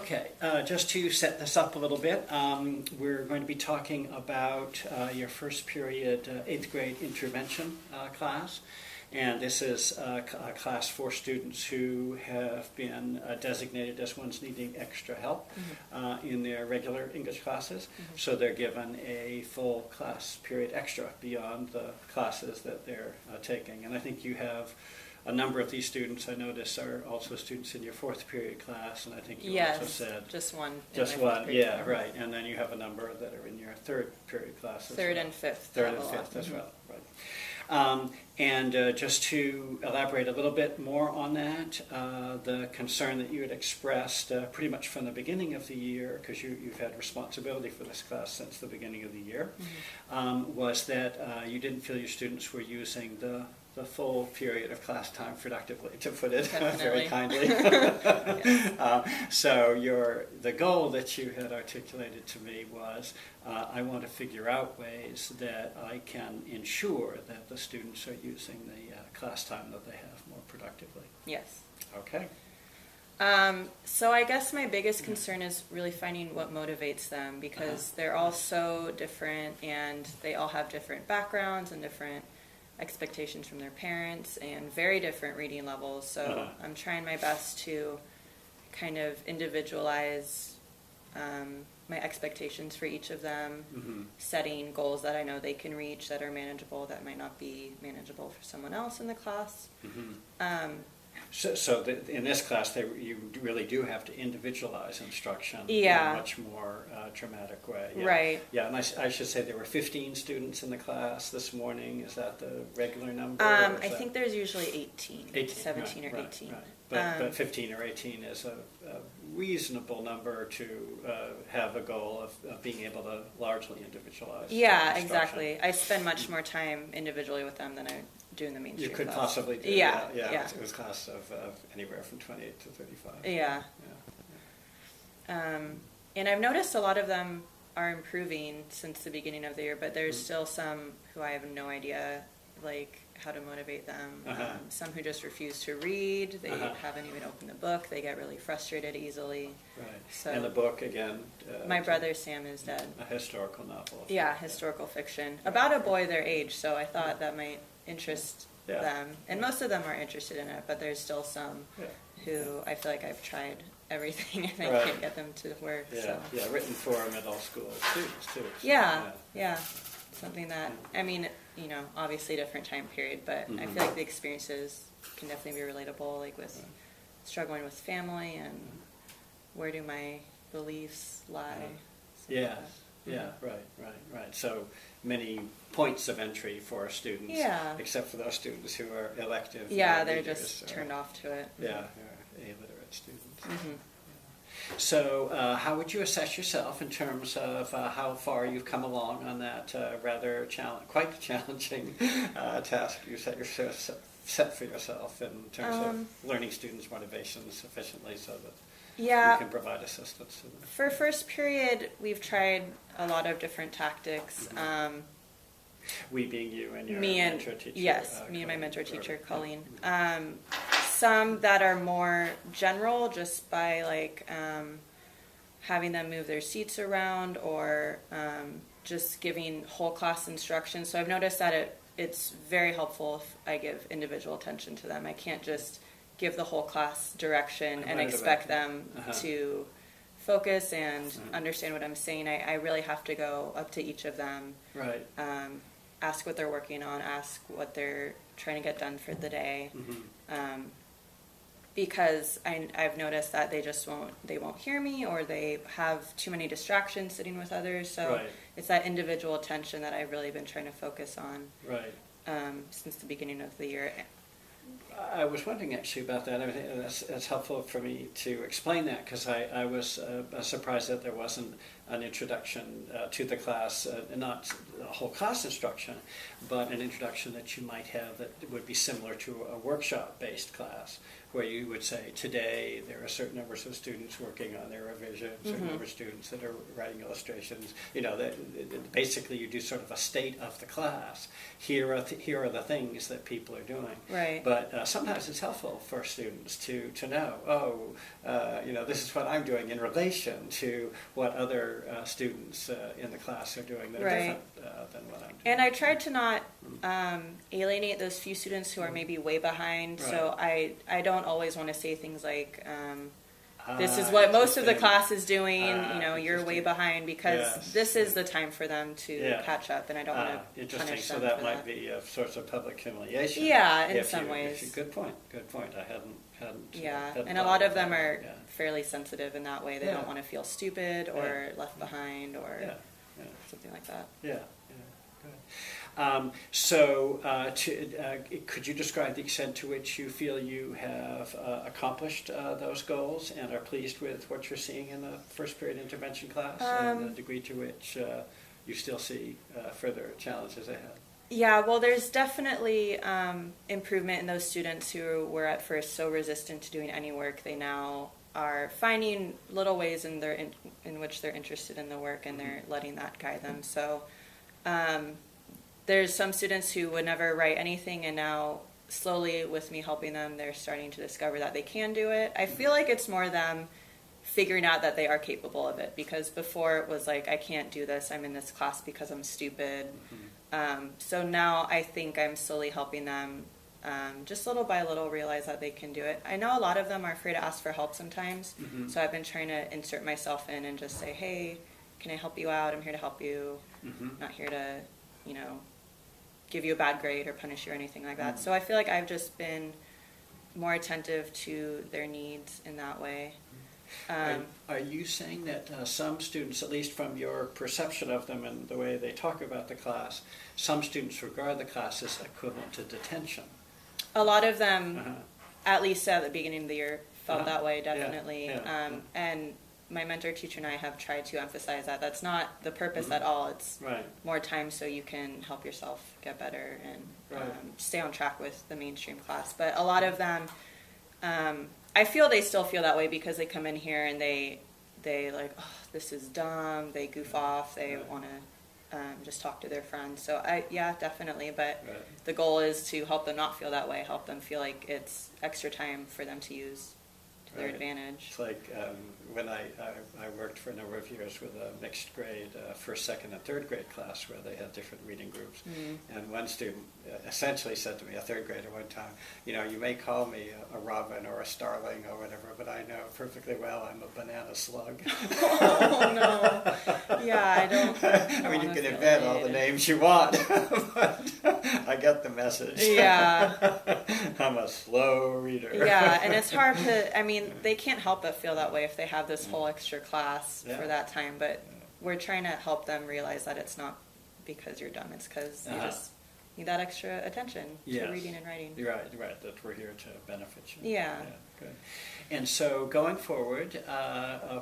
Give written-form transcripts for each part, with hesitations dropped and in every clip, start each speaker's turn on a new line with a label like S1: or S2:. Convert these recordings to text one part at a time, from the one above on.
S1: Okay, just to set this up a little bit, we're going to be talking about your first period 8th grade intervention class. And this is a class for students who have been designated as ones needing extra help in their regular English classes. So they're given a full class period extra beyond the classes that they're taking. And I think you have a number of these students, I notice, are also students in your 4th period class, and I think you also said...
S2: just one.
S1: Just one, yeah, right. And then you have a number that are in your 3rd period classes.
S2: 3rd and 5th.
S1: 3rd and 5th as well, right. And just to elaborate a little bit more on that, the concern that you had expressed pretty much from the beginning of the year, because you've had responsibility for this class since the beginning of the year, was that you didn't feel your students were using the full period of class time productively, to put it very kindly. So the goal that you had articulated to me was, I want to figure out ways that I can ensure that the students are using the class time that they have more productively.
S2: Yes.
S1: Okay.
S2: So I guess my biggest concern is really finding what motivates them, because they're all so different, and they all have different backgrounds and different expectations from their parents and very different reading levels. So I'm trying my best to kind of individualize my expectations for each of them, setting goals that I know they can reach that are manageable, that might not be manageable for someone else in the class.
S1: So in this class, you really do have to individualize instruction in a much more dramatic way. Yeah.
S2: Right.
S1: Yeah, and I should say there were 15 students in the class this morning. Is that the regular number?
S2: I think there's usually 18 17
S1: right,
S2: or 18.
S1: Right. But 15 or 18 is a reasonable number to have a goal of being able to largely individualize.
S2: Yeah, exactly. I spend much more time individually with them than I do in the mainstream
S1: You could
S2: class.
S1: possibly do
S2: Yeah.
S1: It was a class of anywhere from 28 to 35.
S2: Yeah. And I've noticed a lot of them are improving since the beginning of the year, but there's still some who I have no idea, like, how to motivate them. Some who just refuse to read. They haven't even opened the book. They get really frustrated easily.
S1: Right.
S2: So,
S1: and the book, again...
S2: My Brother Sam is Dead.
S1: A historical novel.
S2: Yeah, historical fiction. About a boy their age, so I thought that might interest them. And most of them are interested in it, but there's still some who I feel like I've tried everything and I can't get them to work.
S1: Yeah, written for middle school students, too. So,
S2: yeah. Something that, I mean, obviously different time period, but I feel like the experiences can definitely be relatable, like with struggling with family and where do my beliefs lie.
S1: Yeah, right. So many points of entry for students, except for those students who are elective.
S2: Yeah, they're just turned off to it.
S1: Yeah, illiterate students. So how would you assess yourself in terms of how far you've come along on that rather quite challenging task you set for yourself in terms of learning students' motivation sufficiently so that you can provide assistance to them?
S2: For first period, we've tried a lot of different tactics.
S1: We being you and your mentor teacher?
S2: Yes, me and my mentor teacher, Colleen. Some that are more general, just by like having them move their seats around, or just giving whole class instruction. So I've noticed that it's very helpful if I give individual attention to them. I can't just give the whole class direction and expect them to focus and understand what I'm saying. I really have to go up to each of them, ask what they're working on, ask what they're trying to get done for the day. Because I've noticed that they won't hear me, or they have too many distractions sitting with others. So it's that individual attention that I've really been trying to focus on since the beginning of the year.
S1: I was wondering actually about that. I mean, that's helpful for me to explain that, because I was surprised that there wasn't an introduction to the class, not whole class instruction, but an introduction that you might have that would be similar to a workshop-based class, where you would say, today there are certain numbers of students working on their revision, certain number of students that are writing illustrations. Basically you do sort of a state of the class. Here are the things that people are doing.
S2: Right.
S1: But sometimes it's helpful for students to know, this is what I'm doing in relation to what other students in the class are doing that are different than what I'm doing.
S2: And I tried to not alienate those few students who are maybe way behind.
S1: Right.
S2: So I don't always want to say things like, this is what most of the class is doing, you're way behind, because this is the time for them to catch up, and I don't want to
S1: interesting.
S2: punish
S1: So
S2: them
S1: that
S2: for
S1: might
S2: that.
S1: be a source of public humiliation.
S2: Yeah, in some ways.
S1: Good point. I hadn't.
S2: Yeah,
S1: hadn't
S2: and a
S1: thought
S2: lot of
S1: about
S2: them are
S1: that.
S2: fairly sensitive in that way. They don't want to feel stupid or left behind or something like that.
S1: Yeah. Good. Could you describe the extent to which you feel you have accomplished those goals and are pleased with what you're seeing in the first period intervention class, and the degree to which you still see further challenges ahead?
S2: Yeah, well, there's definitely improvement in those students who were at first so resistant to doing any work. They now are finding little ways in which they're interested in the work, and they're letting that guide them. So there's some students who would never write anything, and now slowly with me helping them, they're starting to discover that they can do it. I feel like it's more them figuring out that they are capable of it, because before it was like, I can't do this, I'm in this class because I'm stupid. So now I think I'm slowly helping them just little by little realize that they can do it. I know a lot of them are afraid to ask for help sometimes, so I've been trying to insert myself in and just say, hey, can I help you out? I'm here to help you. Not here to, give you a bad grade or punish you or anything like that. So I feel like I've just been more attentive to their needs in that way.
S1: Are you saying that some students, at least from your perception of them and the way they talk about the class, some students regard the class as equivalent to detention?
S2: A lot of them, at least at the beginning of the year, felt that way, definitely. And my mentor teacher and I have tried to emphasize that that's not the purpose at all. It's more time so you can help yourself get better and stay on track with the mainstream class. But a lot of them, I feel they still feel that way because they come in here and they like, oh, this is dumb. They goof off. They want to just talk to their friends. So definitely. But the goal is to help them not feel that way. Help them feel like it's extra time for them to use to their advantage.
S1: It's like when I worked for a number of years with a mixed grade first, second, and third grade class where they had different reading groups. And one student essentially said to me, a third grader one time, you may call me a robin or a starling or whatever, but I know perfectly well I'm a banana slug.
S2: Oh, no. Yeah, I don't.
S1: I mean, you can invent all the names you want, but I get the message.
S2: Yeah.
S1: I'm a slow reader.
S2: Yeah, and it's hard to, they can't help but feel that way if they have this whole extra class for that time, but we're trying to help them realize that it's not because you're dumb, it's because you just need that extra attention to reading and writing.
S1: Right, that we're here to benefit you.
S2: Yeah.
S1: Good. And so going forward,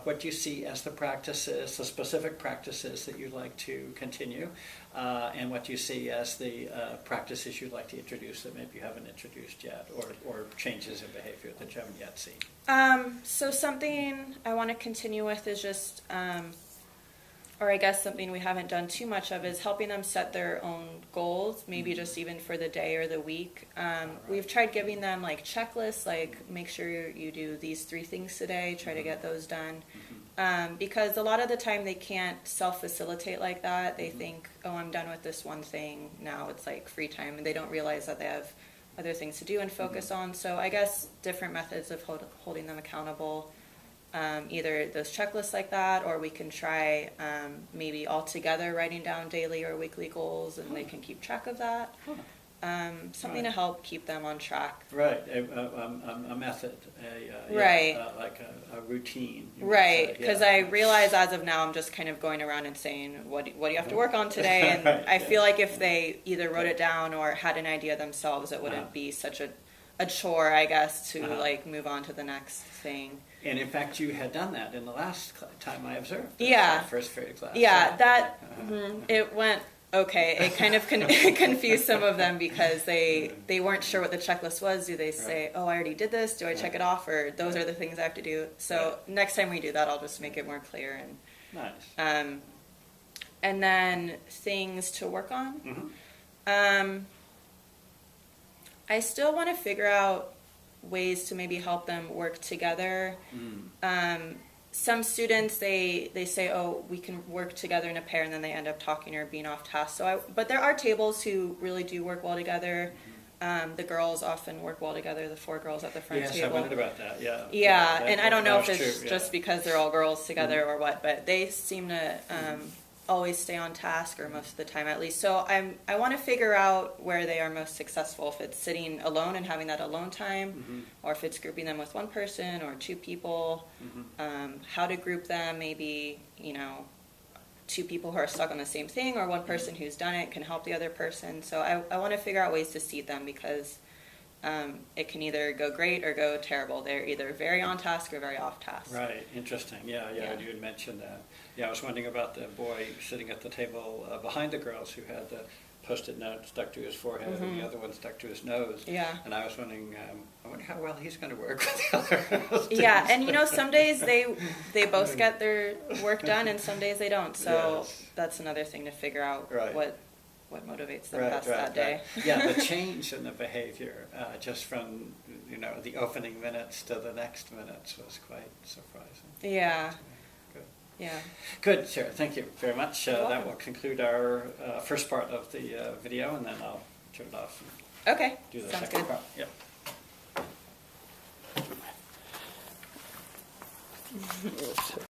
S1: what do you see as the specific practices that you'd like to continue, and what do you see as the practices you'd like to introduce that maybe you haven't introduced yet, or changes in behavior that you haven't yet seen?
S2: So something I want to continue with is just, or I guess something we haven't done too much of is helping them set their own goals, maybe just even for the day or the week. We've tried giving them like checklists, like make sure you do these 3 things today, try to get those done. Because a lot of the time they can't self-facilitate like that. They think, oh, I'm done with this one thing, now it's like free time, and they don't realize that they have other things to do and focus on. So I guess different methods of holding them accountable. Either those checklists like that, or we can try maybe all together writing down daily or weekly goals, and they can keep track of that. Something to help keep them on track.
S1: Right, a method, like a routine.
S2: Right, because I realize as of now I'm just kind of going around and saying, what do you have to work on today? And I feel like if they either wrote it down or had an idea themselves, it wouldn't be such a chore, I guess, to like move on to the next thing.
S1: And in fact, you had done that in the last time I observed.
S2: Yeah.
S1: First period class.
S2: Yeah, it went okay, it kind of confused some of them because they weren't sure what the checklist was. Do they say, oh, I already did this? Do I check it off? Or those are the things I have to do. So next time we do that, I'll just make it more clear. And
S1: Nice.
S2: And then things to work on.
S1: Mm-hmm.
S2: I still want to figure out ways to maybe help them work together. Some students, they say, oh, we can work together in a pair, and then they end up talking or being off task. But there are tables who really do work well together. The girls often work well together, the 4 girls at the front
S1: Yes,
S2: table.
S1: I wondered about that, yeah.
S2: Yeah, and I don't know if it's
S1: true,
S2: just because they're all girls together or what, but they seem to always stay on task, or most of the time at least. So I want to figure out where they are most successful, if it's sitting alone and having that alone time, or if it's grouping them with one person or 2 people, how to group them, maybe, 2 people who are stuck on the same thing, or one person who's done it can help the other person. So I want to figure out ways to seat them, because it can either go great or go terrible. They're either very on task or very off task.
S1: Right, interesting. Yeah, you had mentioned that. Yeah, I was wondering about the boy sitting at the table behind the girls who had the Post-it note stuck to his forehead and the other one stuck to his nose.
S2: Yeah.
S1: And I was wondering, I wonder how well he's going to work with the other students.
S2: Yeah, and some days they both get their work done, and some days they don't. So that's another thing to figure out, what motivates them best that day.
S1: Yeah, the change in the behavior just from the opening minutes to the next minutes was quite surprising.
S2: Yeah.
S1: Good.
S2: Yeah.
S1: Good, Sarah. Thank you very much. That will conclude our first part of the video, and then I'll turn it off and
S2: Okay.
S1: do the
S2: Sounds
S1: second
S2: good.
S1: part. Yeah.